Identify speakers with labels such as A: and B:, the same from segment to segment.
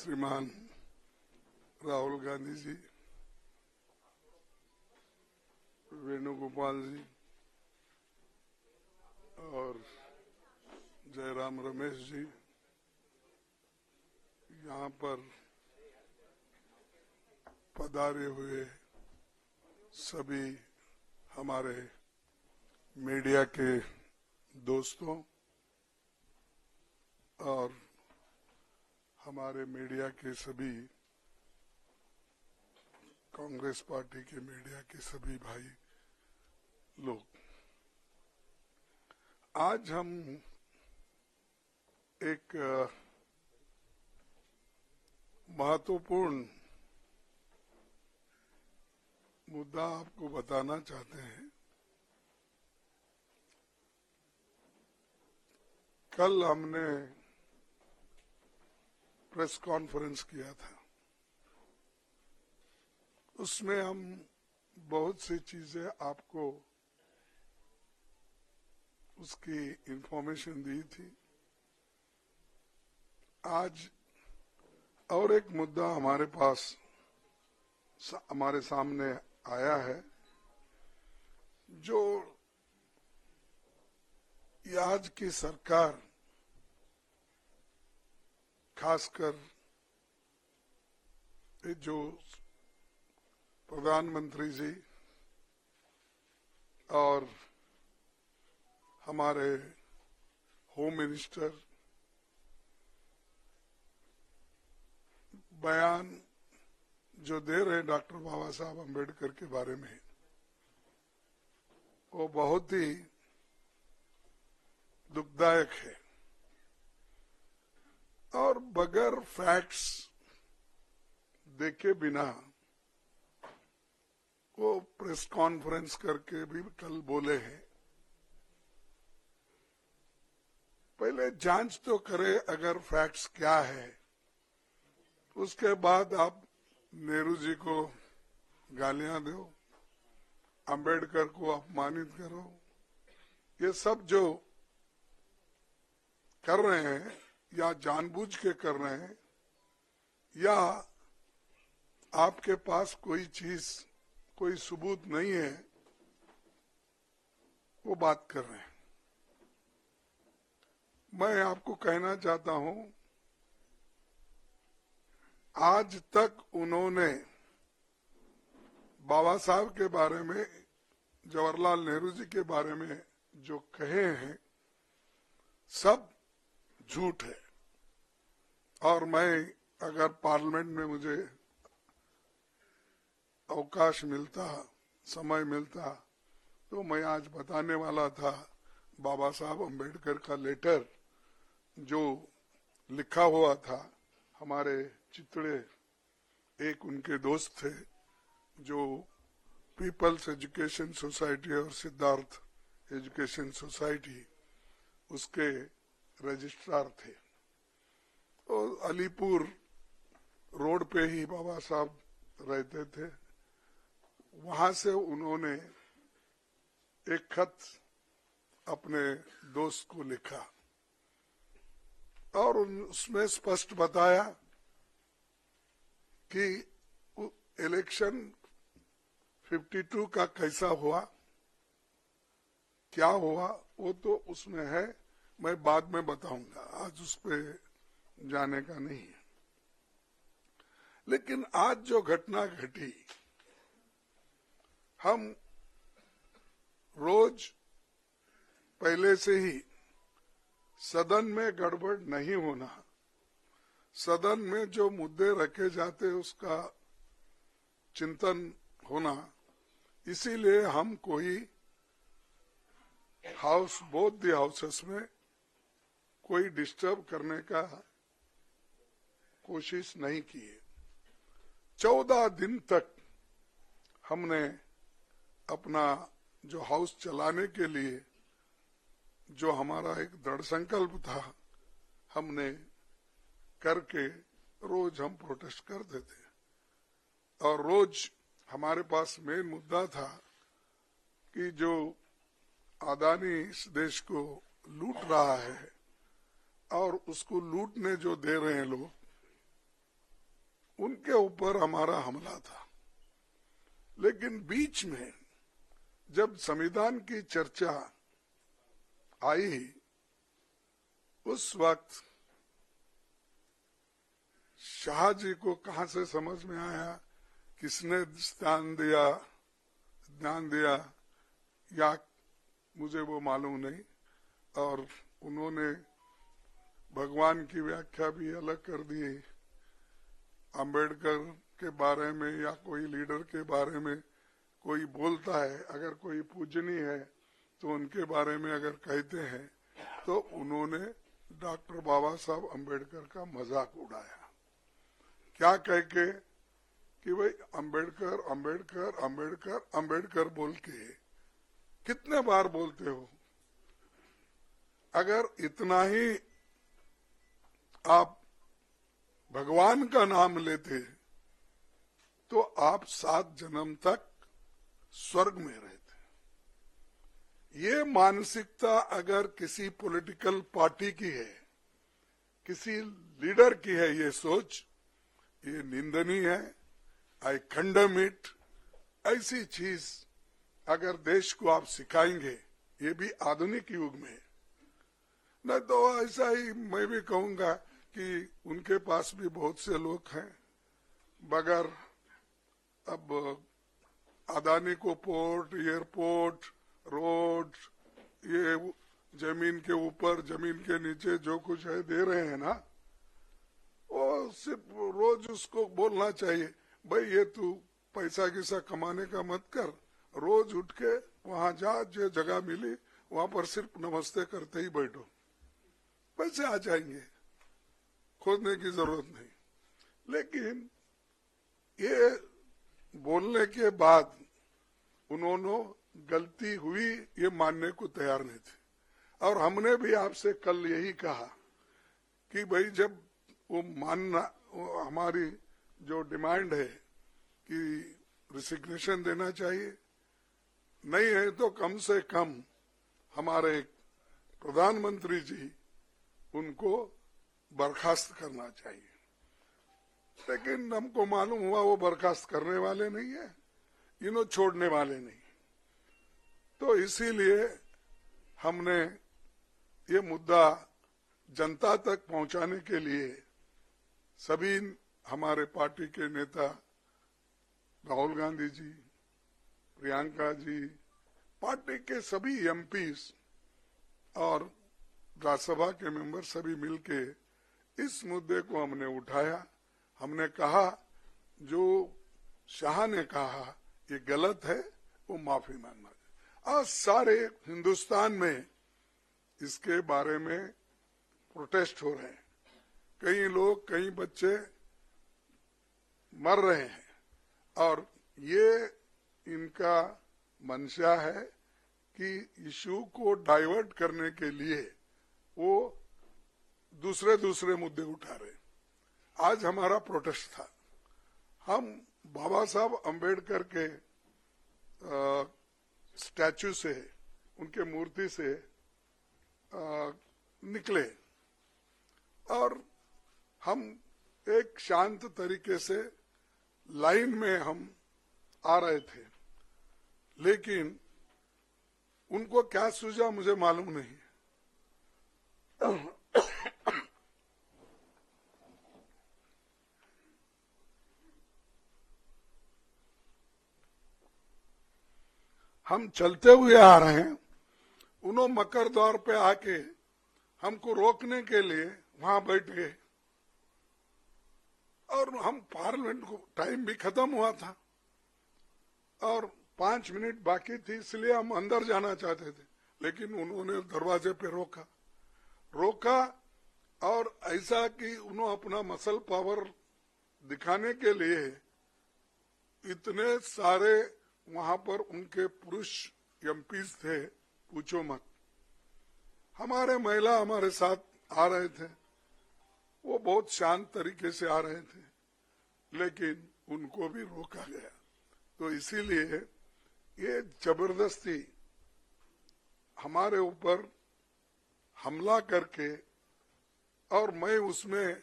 A: श्रीमान राहुल गांधी जी, वेणुगोपाल जी और जयराम रमेश जी, यहाँ पर पधारे हुए सभी हमारे मीडिया के दोस्तों और हमारे मीडिया के सभी कांग्रेस पार्टी के मीडिया के सभी भाई लोग, आज हम एक महत्वपूर्ण मुद्दा आपको बताना चाहते हैं। कल हमने प्रेस कॉन्फ्रेंस किया था, उसमें हम बहुत सी चीजें आपको उसकी इंफॉर्मेशन दी थी। आज और एक मुद्दा हमारे पास हमारे सामने आया है, जो आज की सरकार, खासकर जो प्रधानमंत्री जी और हमारे होम मिनिस्टर बयान जो दे रहे हैं डॉक्टर बाबा साहब अम्बेडकर के बारे में, वो बहुत ही दुखदायक है और बगैर फैक्ट्स देखे बिना वो प्रेस कॉन्फ्रेंस करके भी कल बोले हैं। पहले जांच तो करे अगर फैक्ट्स क्या है, उसके बाद आप नेहरू जी को गालियां दो, अंबेडकर को अपमानित करो। ये सब जो कर रहे हैं या जानबूझ के कर रहे हैं या आपके पास कोई चीज, कोई सबूत नहीं है, वो बात कर रहे हैं। मैं आपको कहना चाहता हूं, आज तक उन्होंने बाबा साहब के बारे में, जवाहरलाल नेहरू जी के बारे में जो कहे हैं, सब झूठ है। और मैं अगर पार्लियामेंट में मुझे अवकाश मिलता, समय मिलता, तो मैं आज बताने वाला था बाबा साहब अम्बेडकर का लेटर जो लिखा हुआ था। हमारे चितड़े एक उनके दोस्त थे जो पीपल्स एजुकेशन सोसाइटी और सिद्धार्थ एजुकेशन सोसाइटी उसके रजिस्ट्रार थे। और अलीपुर रोड पे ही बाबा साहब रहते थे। वहां से उन्होंने एक खत अपने दोस्त को लिखा और उसमें स्पष्ट बताया कि इलेक्शन 52 का कैसा हुआ, क्या हुआ, वो तो उसमें है, मैं बाद में बताऊंगा, आज उस पे जाने का नहीं है। लेकिन आज जो घटना घटी, हम रोज पहले से ही सदन में गड़बड़ नहीं होना, सदन में जो मुद्दे रखे जाते उसका चिंतन होना, इसीलिए हम कोई हाउस, बोथ द हाउसेस में कोई डिस्टर्ब करने का कोशिश नहीं की है। 14 दिन तक हमने अपना जो हाउस चलाने के लिए जो हमारा एक दृढ़ संकल्प था, हमने करके रोज हम प्रोटेस्ट करते थे। और रोज हमारे पास मेन मुद्दा था कि जो अदानी इस देश को लूट रहा है और उसको लूटने जो दे रहे हैं लोग, उनके ऊपर हमारा हमला था। लेकिन बीच में जब संविधान की चर्चा आई, उस वक्त शाह जी को कहां से समझ में आया, किसने ज्ञान दिया या मुझे वो मालूम नहीं, और उन्होंने भगवान की व्याख्या भी अलग कर दी। अंबेडकर के बारे में या कोई लीडर के बारे में कोई बोलता है, अगर कोई पूजनीय है तो उनके बारे में अगर कहते हैं तो उन्होंने डॉक्टर बाबा साहब अंबेडकर का मजाक उड़ाया। क्या कह के कि भाई अंबेडकर अंबेडकर अंबेडकर अंबेडकर बोल के कितने बार बोलते हो? अगर इतना ही आप भगवान का नाम लेते तो आप 7 जन्म तक स्वर्ग में रहते। ये मानसिकता अगर किसी पॉलिटिकल पार्टी की है, किसी लीडर की है, ये सोच, ये निंदनीय है। आई कंडेम इट। ऐसी चीज अगर देश को आप सिखाएंगे, ये भी आधुनिक युग में, न तो ऐसा ही मैं भी कहूंगा कि उनके पास भी बहुत से लोग हैं, मगर अब अदानी को पोर्ट, एयरपोर्ट, रोड, ये जमीन के ऊपर जमीन के नीचे जो कुछ है दे रहे हैं ना, वो सिर्फ रोज उसको बोलना चाहिए, भाई ये तू पैसा किसा कमाने का मत कर, रोज उठ के वहां जा, जो जगह मिली वहां पर सिर्फ नमस्ते करते ही बैठो, पैसे आ जाएंगे, खोजने की जरूरत नहीं। लेकिन ये बोलने के बाद उन्होंने गलती हुई ये मानने को तैयार नहीं थे। और हमने भी आपसे कल यही कहा कि भाई जब वो मानना, वो हमारी जो डिमांड है कि रिसिग्नेशन देना चाहिए, नहीं है तो कम से कम हमारे प्रधानमंत्री जी उनको बर्खास्त करना चाहिए। लेकिन हमको मालूम हुआ वो बर्खास्त करने वाले नहीं है, इन्हों छोड़ने वाले नहीं। तो इसीलिए हमने ये मुद्दा जनता तक पहुंचाने के लिए सभी हमारे पार्टी के नेता राहुल गांधी जी, प्रियंका जी, पार्टी के सभी एमपीज और राज्यसभा के मेंबर सभी मिलके इस मुद्दे को हमने उठाया। हमने कहा जो शाह ने कहा ये गलत है, वो माफी मांगना चाहिए। आज सारे हिंदुस्तान में इसके बारे में प्रोटेस्ट हो रहे हैं, कई लोग, कई बच्चे मर रहे हैं, और ये इनका मंशा है कि इशू को डाइवर्ट करने के लिए वो दूसरे मुद्दे उठा रहे। आज हमारा प्रोटेस्ट था, हम बाबा साहब अंबेडकर के स्टैचू से, उनके मूर्ति से निकले और हम एक शांत तरीके से लाइन में हम आ रहे थे। लेकिन उनको क्या सूझा मुझे मालूम नहीं। हम चलते हुए आ रहे हैं, उन्होंने मकर द्वार पे आके हमको रोकने के लिए वहां बैठ गए, और हम पार्लियामेंट को टाइम भी खत्म हुआ था और 5 मिनट बाकी थी, इसलिए हम अंदर जाना चाहते थे, लेकिन उन्होंने दरवाजे पे रोका और ऐसा कि उन्होंने अपना मसल पावर दिखाने के लिए इतने सारे वहां पर उनके पुरुष एमपीज थे, पूछो मत। हमारे महिला हमारे साथ आ रहे थे, वो बहुत शांत तरीके से आ रहे थे, लेकिन उनको भी रोका गया। तो इसीलिए ये जबरदस्ती हमारे ऊपर हमला करके, और मैं उसमें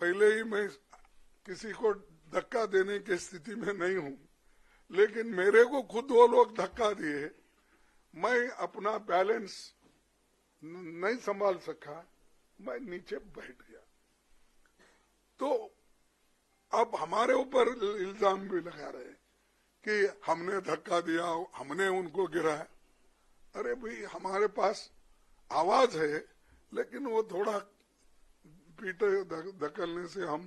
A: पहले ही मैं किसी को धक्का देने की स्थिति में नहीं हूं, लेकिन मेरे को खुद वो लोग धक्का दिए, मैं अपना बैलेंस नहीं संभाल सका, मैं नीचे बैठ गया। तो अब हमारे ऊपर इल्जाम भी लगा रहे कि हमने धक्का दिया, हमने उनको गिराया। अरे भाई, हमारे पास आवाज है, लेकिन वो थोड़ा पीटे धकलने से हम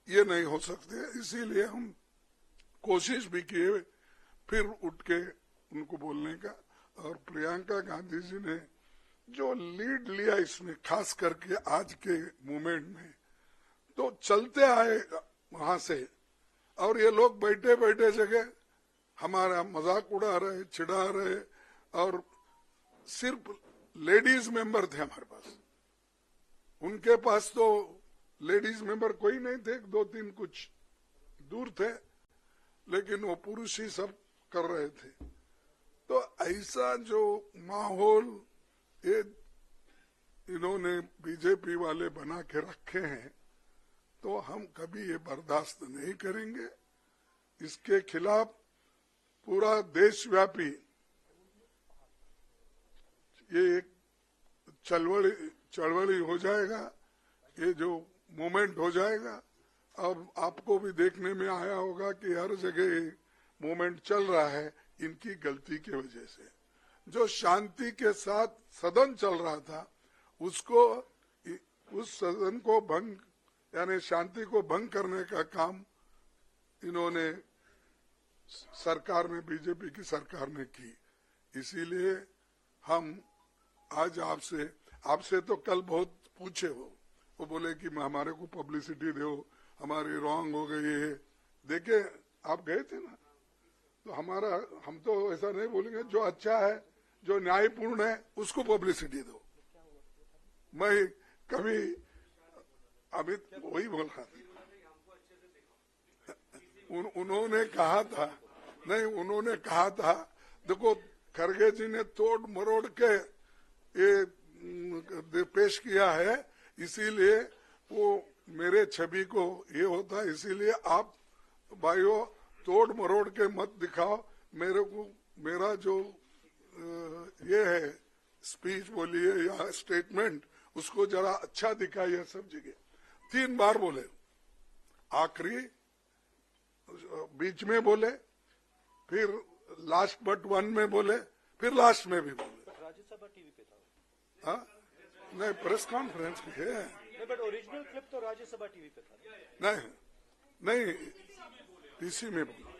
A: ये नहीं हो सकते। इसीलिए हम कोशिश भी किए फिर उठ के उनको बोलने का। और प्रियंका गांधी जी ने जो लीड लिया इसमें, खास करके आज के मूवमेंट में, तो चलते आए वहां से, और ये लोग बैठे बैठे जगह हमारा मजाक उड़ा रहे, चिढ़ा रहे, और सिर्फ लेडीज मेंबर थे हमारे पास। उनके पास तो लेडीज मेंबर कोई नहीं थे, 2-3 कुछ दूर थे, लेकिन वो पुरुष ही सब कर रहे थे। तो ऐसा जो माहौल ये इन्होंने बीजेपी वाले बना के रखे हैं, तो हम कभी ये बर्दाश्त नहीं करेंगे। इसके खिलाफ पूरा देशव्यापी ये एक चळवळी हो जाएगा, ये जो मूवमेंट हो जाएगा। अब आपको भी देखने में आया होगा कि हर जगह मूवमेंट चल रहा है इनकी गलती की वजह से। जो शांति के साथ सदन चल रहा था, उसको, उस सदन को भंग, यानी शांति को भंग करने का काम इन्होंने सरकार में, बीजेपी की सरकार ने की। इसीलिए हम आज आपसे तो कल बहुत पूछे, वो बोले कि हमारे को पब्लिसिटी दो, हमारी रॉन्ग हो गई है। देखे, आप गए थे ना, तो हम तो ऐसा नहीं बोलेंगे, जो अच्छा है, जो न्यायपूर्ण है, उसको पब्लिसिटी दो। मैं कभी अभी वही बोल रहा था, उन्होंने कहा था, नहीं, उन्होंने कहा था, देखो खरगे जी ने तोड़ मरोड़ के ये पेश किया है, इसीलिए वो मेरे छवि को ये होता है, इसीलिए आप भाइयों तोड़ मरोड़ के मत दिखाओ मेरे को। मेरा जो ये है स्पीच बोलिए या स्टेटमेंट, उसको जरा अच्छा दिखाइए सब जगह। 3 बार बोले, आखिरी, बीच में बोले, फिर लास्ट बट 1 में बोले, फिर लास्ट में भी बोले।
B: राज्यसभा टीवी पे था।
A: हाँ, नहीं, प्रेस कॉन्फ्रेंस पे है।
B: बट ओरिजिनल क्लिप तो राज्यसभा टीवी पे था।
A: नहीं, पीसी में बोला।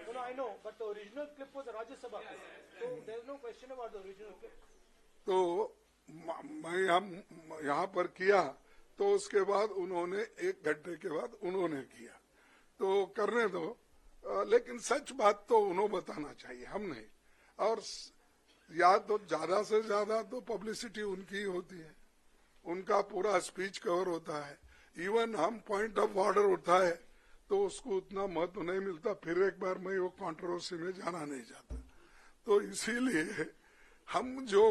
B: No, I know, but the original clip was Rajya Sabha clip. So there is no question about the original clip.
A: तो मैं हम यहाँ पर किया, तो उसके बाद उन्होंने 1 घंटे के बाद उन्होंने किया, तो करने दो। लेकिन सच बात तो उन्होंने बताना चाहिए, हम नहीं। और या तो ज्यादा से ज्यादा तो पब्लिसिटी उनकी होती है, उनका पूरा स्पीच कवर होता है। इवन हम पॉइंट ऑफ ऑर्डर उठाए तो उसको उतना महत्व नहीं मिलता। फिर एक बार मैं वो कंट्रोवर्सी में जाना नहीं चाहता। तो इसीलिए हम जो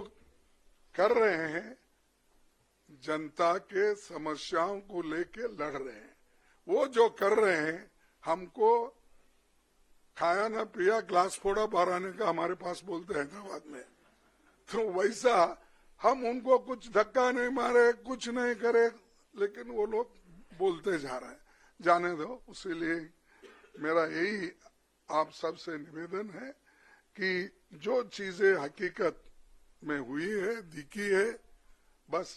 A: कर रहे हैं, जनता के समस्याओं को लेके लड़ रहे हैं। वो जो कर रहे हैं, हमको खाया ना पिया ग्लास फोड़ा बाराने का हमारे पास बोलते हैं हैदराबाद में, तो वैसा हम उनको कुछ धक्का नहीं मारे, कुछ नहीं करे, लेकिन वो लोग बोलते जा रहे हैं। जाने दो। इसीलिए मेरा यही आप सबसे निवेदन है कि जो चीजें हकीकत में हुई है, दिखी है, बस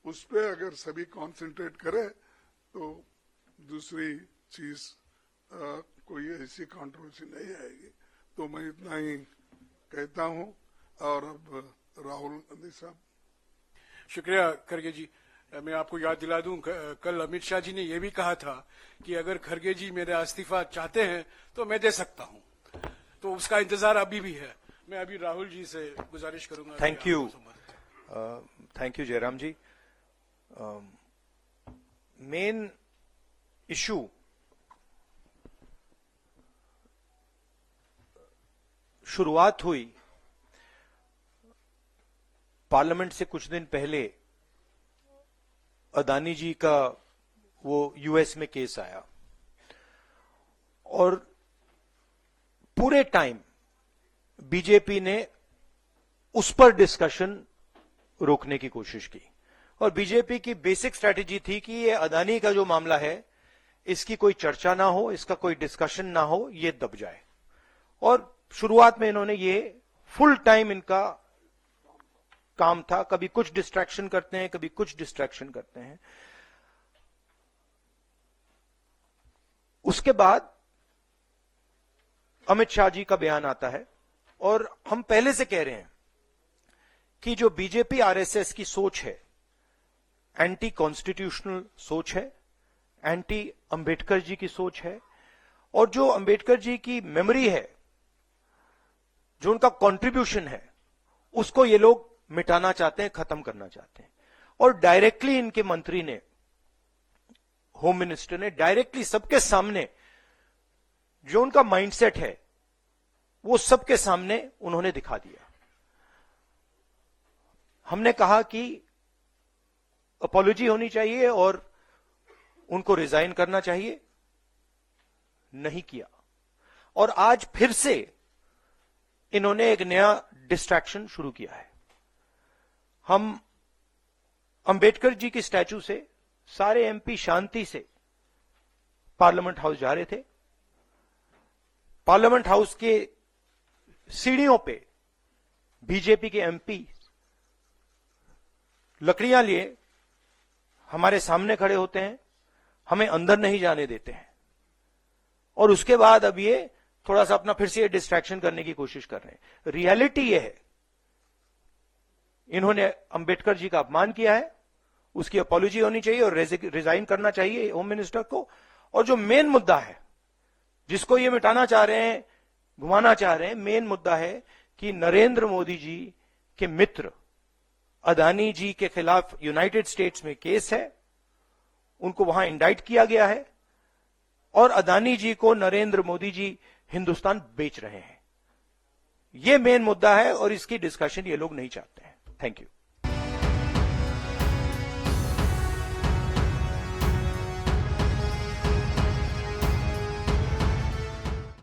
A: उस पे अगर सभी कंसंट्रेट करे तो दूसरी चीज कोई ऐसी कंट्रोवर्सी नहीं आएगी। तो मैं इतना ही कहता हूं। और अब राहुल गांधी साहब।
C: शुक्रिया खरगे जी। मैं आपको याद दिला दूं, कल अमित शाह जी ने यह भी कहा था कि अगर खरगे जी मेरा इस्तीफा चाहते हैं तो मैं दे सकता हूं, तो उसका इंतजार अभी भी है। मैं अभी राहुल जी से गुजारिश करूंगा।
D: Thank you Jairam ji. Main issue शुरुआत हुई पार्लियामेंट से कुछ दिन पहले अदानी जी का वो यूएस में केस आया और पूरे टाइम बीजेपी ने उस पर डिस्कशन रोकने की कोशिश की और बीजेपी की बेसिक स्ट्रैटेजी थी कि ये अदानी का जो मामला है इसकी कोई चर्चा ना हो, इसका कोई डिस्कशन ना हो, ये दब जाए। और शुरुआत में इन्होंने ये फुल टाइम इनका काम था, कभी कुछ डिस्ट्रैक्शन करते हैं, कभी कुछ डिस्ट्रैक्शन करते हैं। उसके बाद अमित शाह जी का बयान आता है और हम पहले से कह रहे हैं कि जो बीजेपी आरएसएस की सोच है एंटी कॉन्स्टिट्यूशनल सोच है, एंटी अंबेडकर जी की सोच है और जो अंबेडकर जी की मेमोरी है, जो उनका कंट्रीब्यूशन है, उसको ये लोग मिटाना चाहते हैं, खत्म करना चाहते हैं। और डायरेक्टली इनके मंत्री ने, होम मिनिस्टर ने डायरेक्टली सबके सामने जो उनका माइंडसेट है वो सबके सामने उन्होंने दिखा दिया। हमने कहा कि अपॉलॉजी होनी चाहिए और उनको रिजाइन करना चाहिए, नहीं किया। और आज फिर से इन्होंने एक नया डिस्ट्रैक्शन शुरू किया है। हम अंबेडकर जी की स्टैचू से सारे एमपी शांति से पार्लियामेंट हाउस जा रहे थे। पार्लियामेंट हाउस के सीढ़ियों पे बीजेपी के एमपी लकड़ियां लिए हमारे सामने खड़े होते हैं, हमें अंदर नहीं जाने देते हैं और उसके बाद अब ये थोड़ा सा अपना फिर से डिस्ट्रैक्शन करने की कोशिश कर रहे हैं। रियलिटी ये है, इन्होंने अंबेडकर जी का अपमान किया है, उसकी अपॉलॉजी होनी चाहिए और रिजाइन करना चाहिए होम मिनिस्टर को। और जो मेन मुद्दा है जिसको ये मिटाना चाह रहे हैं, घुमाना चाह रहे हैं, मेन मुद्दा है कि नरेंद्र मोदी जी के मित्र अदानी जी के खिलाफ यूनाइटेड स्टेट्स में केस है, उनको वहां इंडाइट किया गया है और अदानी जी को नरेंद्र मोदी जी हिंदुस्तान बेच रहे हैं। यह मेन मुद्दा है और इसकी डिस्कशन ये लोग नहीं चाहते हैं। Thank you.